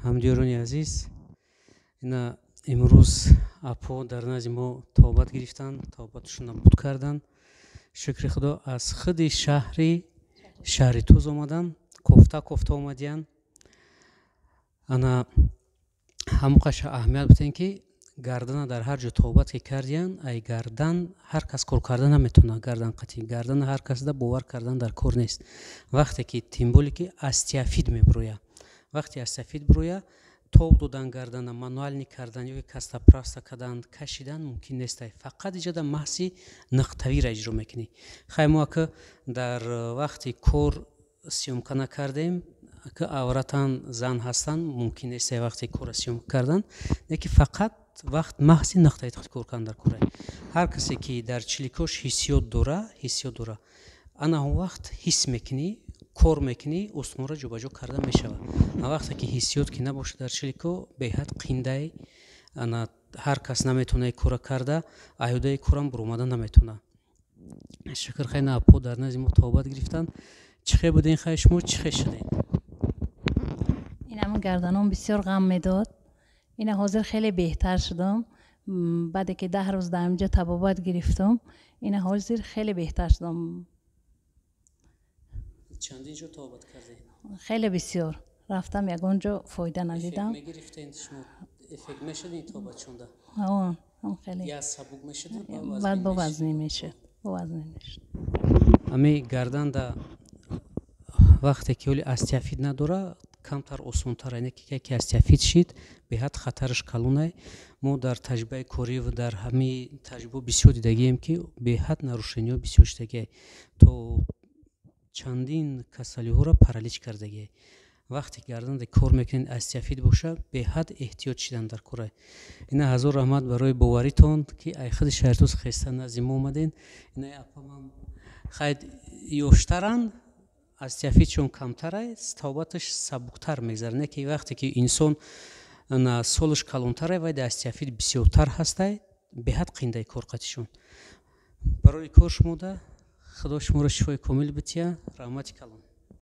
ҳамдиёрони азиз, ина имрӯз апо дар назди мо тавбат гирифтанд, тавбаташон набуд карданд. Шукри худо, аз худи шаҳри Туз омаданд, кофта омадиянд. Ана ҳамоқаша аҳамият бутен ки гардана дар ҳар ҷо тавбат ки кардиянд, ай гардан ҳар кас кор карда наметавонад. Гардан қатъи гардана ҳар касда бовар кардан дар кор нест. Вақте ки тимболе ки астиафид мебуроя, вақте астиафид буроя, тоб додан гардана, мануални кардан ё каста праста кардан, кашидан мумкин нестай. Фақат иҷода маҳси нуқтавиро иҷро мекунӣ. Хай мо ака дар вақти кор сиёмка накардем, ака авратан зан ҳастанд, мумкин нестай вақти кора сиёмка кардан, яки фақат вақт маҳси нуқтаи кор кардан дар кора. Ҳар касе ки дар чиликош ҳиссиёт дора, ана он вақт ҳис мекунӣ, кор мекунӣ, устунро ҷобаҷо карда мешавад. А вақте ки ҳиссиёт ки набошад дар чилико, беҳад қиндай, ана ҳар кас наметавона кора карда, аёдаи корам баромада наметавона. Шукр хай на апо дар назди мо тавбат гирифтанд. Чӣ хел будем хай шумо, чӣ хел шудем? Инам гарданон бисёр ғам медод. Ина ҳозир хеле беҳтар шудам. Баъде ки 10 рӯз дар инҷо табобат гирифтам, ина ҳозир хеле беҳтар шудам. Чандин ҷо тавбат кардед? Хеле бисёр. Рафтам ягон ҷо фоида надидам. Эффект мегирифтед шумо? Эффект мешудин тавбатшонда? Ҳам хеле. Я сабук мешуд? Баъд бо вазни мешуд. Ами гарданда вақте ки оли астиафид надора, камтар осонтар ане ки яке астиафид шид, беҳад хатараш калонай. Мо дар таҷрибаи корӣ ва дар ҳами таҷрибаҳо бисёр дидагием ки беҳад нарушениҳо бисёр шудагиай. То чандин касалиҳоро паралич кардагиай. Вақте гарданда кор мекунед астиафид боша, беҳад эҳтиёт шидан дар кора. Ина ҳазор раҳмат барои боваритон ки ай худи шаҳри Туз хеста назди мо омаден. Ина апамам хай ёштаранд, астиафидшон камтарай, тавбаташ сабуктар мегзарад. Не ки вақте ки инсон солаш калонтарай, вай да астиафид бисёртар ҳастай, беҳад қиндай кор қатишон. Барои кор шумода, худо шуморо шифои комил бития, раҳмати калон.